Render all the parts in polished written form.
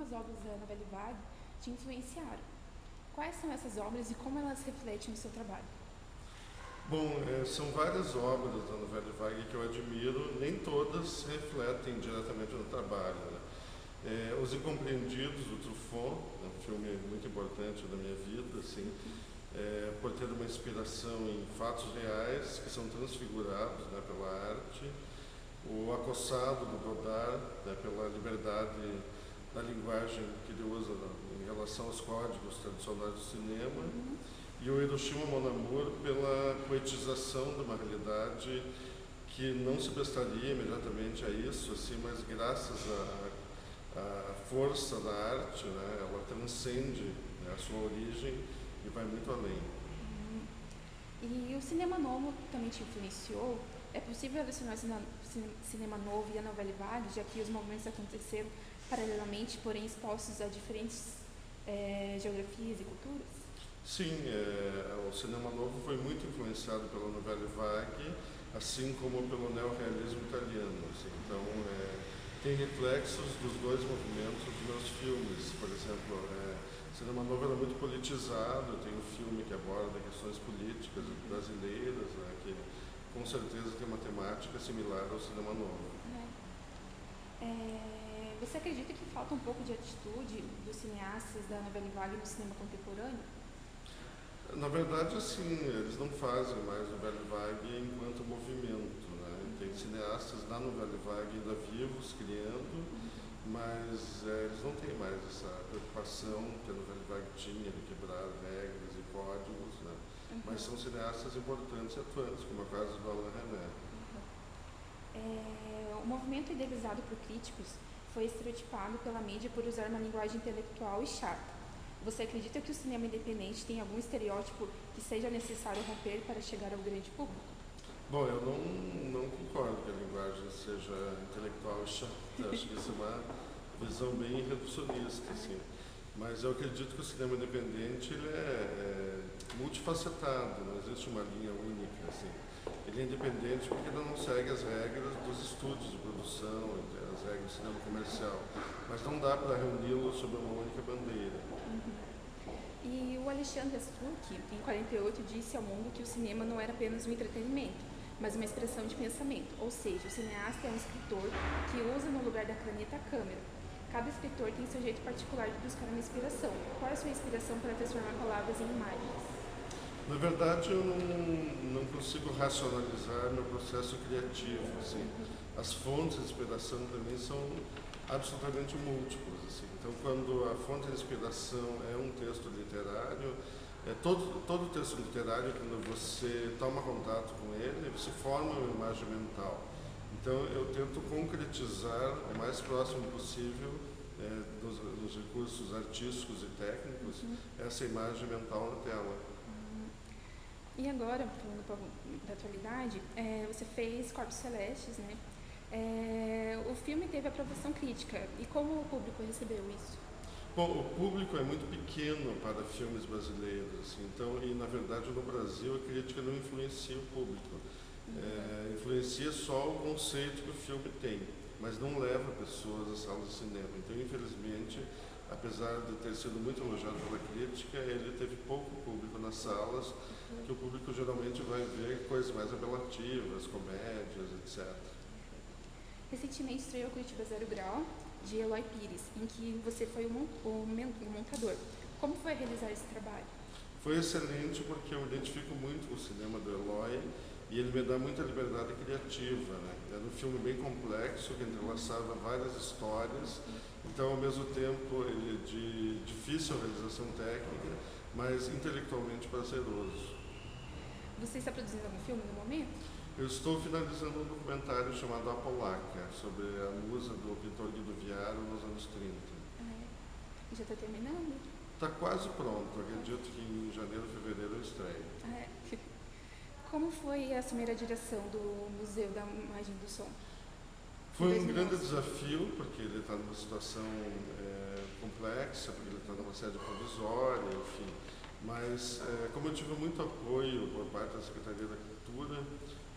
algumas obras da Nouvelle Vague te influenciaram. Quais são essas obras e como elas refletem no seu trabalho? Bom, são várias obras da Nouvelle Vague que eu admiro, nem todas refletem diretamente no trabalho, né? Os Incompreendidos, do Truffaut, é um filme muito importante da minha vida, assim, por ter uma inspiração em fatos reais que são transfigurados, né, pela arte. O Acossado, do Godard, né, pela liberdade da linguagem que ele usa em relação aos códigos tradicionais do cinema. E o Hiroshima Mon Amour pela poetização de uma realidade que não se prestaria imediatamente a isso, assim, mas graças à força da arte, né, ela transcende, né, a sua origem e vai muito além. E o cinema novo também te influenciou? É possível relacionar o cinema novo e a Nouvelle Vague, já que os movimentos aconteceram paralelamente, porém expostos a diferentes geografias e culturas? Sim, o cinema novo foi muito influenciado pela Nouvelle Vague, assim como pelo neorrealismo italiano. Assim. Então, tem reflexos dos dois movimentos dos meus filmes. Por exemplo, o cinema novo era muito politizado. Tem um filme que aborda questões políticas brasileiras, né, que com certeza tem uma temática similar ao cinema novo. Você acredita que falta um pouco de atitude dos cineastas da Nouvelle Vague no cinema contemporâneo? Na verdade, assim, eles não fazem mais Nouvelle Vague enquanto movimento, né? Tem cineastas da Nouvelle Vague ainda vivos, criando, mas eles não têm mais essa preocupação que a Nouvelle Vague tinha de quebrar regras e códigos, né? Mas são cineastas importantes e atuantes, como é o caso do Alain Resnais. O movimento idealizado por críticos foi estereotipado pela mídia por usar uma linguagem intelectual e chata. Você acredita que o cinema independente tem algum estereótipo que seja necessário romper para chegar ao grande público? Bom, eu não concordo que a linguagem seja intelectual e chata. Acho que isso é uma visão bem reducionista, assim. Mas eu acredito que o cinema independente ele é multifacetado, não existe uma linha única, assim. Ele é independente porque ele não segue as regras dos estúdios de produção, as regras do cinema comercial. Mas não dá para reuni-lo sob uma única bandeira. E o Alexandre Astruk, em 48, disse ao mundo que o cinema não era apenas um entretenimento, mas uma expressão de pensamento. Ou seja, o cineasta é um escritor que usa no lugar da caneta a câmera. Cada escritor tem seu jeito particular de buscar uma inspiração. Qual é a sua inspiração para transformar palavras em imagens? Na verdade, eu não consigo racionalizar meu processo criativo. Assim. As fontes de inspiração para mim são absolutamente múltiplas. Assim. Então, quando a fonte de inspiração é um texto literário, todo texto literário, quando você toma contato com ele, você forma uma imagem mental. Então, eu tento concretizar o mais próximo possível dos recursos artísticos e técnicos essa imagem mental na tela. E agora, falando da atualidade, você fez Corpos Celestes, né? O filme teve aprovação crítica. E como o público recebeu isso? Bom, o público é muito pequeno para filmes brasileiros, assim, então, e na verdade no Brasil a crítica não influencia o público. Influencia só o conceito que o filme tem, mas não leva pessoas às salas de cinema. Então, infelizmente, apesar de ter sido muito elogiado pela crítica, ele teve pouco público nas salas, que o público geralmente vai ver coisas mais apelativas, comédias, etc. Recentemente estreou Curitiba Zero Grau, de Eloy Pires, em que você foi o montador. Como foi realizar esse trabalho? Foi excelente porque eu identifico muito com o cinema do Eloy e ele me dá muita liberdade criativa, né? Era um filme bem complexo que entrelaçava várias histórias, então ao mesmo tempo ele é de difícil realização técnica, mas intelectualmente prazeroso. Você está produzindo algum filme no momento? Eu estou finalizando um documentário chamado A Polaca, sobre a musa do pintor Guido Viaro nos anos 30. Já está terminando? Está quase pronto, acredito que em janeiro, fevereiro eu estreio. Como foi assumir a direção do Museu da Imagem e do Som? Foi um grande desafio, porque ele está numa situação complexa, porque ele está numa sede provisória, enfim. Mas, como eu tive muito apoio por parte da Secretaria da Cultura,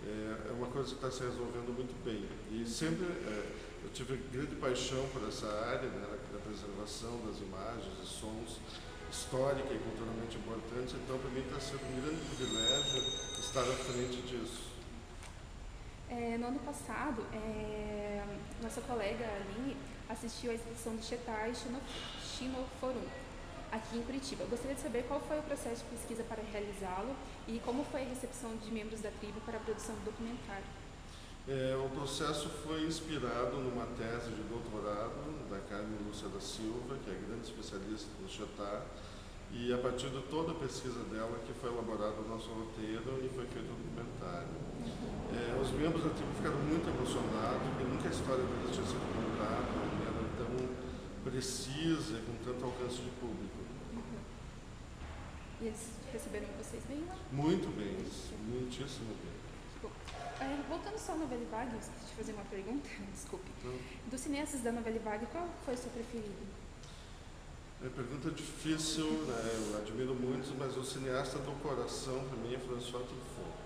é uma coisa que está se resolvendo muito bem. E sempre eu tive grande paixão por essa área, né, da preservação das imagens e sons histórica e culturalmente importantes, então para mim está sendo um grande privilégio estar à frente disso. No ano passado, nossa colega Aline assistiu à exposição do Chetá e Xinoforum, aqui em Curitiba. Eu gostaria de saber qual foi o processo de pesquisa para realizá-lo e como foi a recepção de membros da tribo para a produção do documentário. O processo foi inspirado numa tese de doutorado da Carmen Lúcia da Silva, que é grande especialista no Chetá, e a partir de toda a pesquisa dela que foi elaborado o nosso roteiro e foi feito o documentário. Os membros da tribo ficaram muito emocionados, porque nunca a história deles tinha sido contada de maneira tão precisa e com tanto alcance de público. E eles receberam vocês bem lá? Muito bem, muitíssimo bem. Voltando só à Novelle Vague, eu esqueci de fazer uma pergunta, desculpe. Não. Dos cineastas da Novelle Vague, qual foi o seu preferido? É pergunta difícil, né? Eu admiro muitos, mas o cineasta do coração para mim é François Truffaut.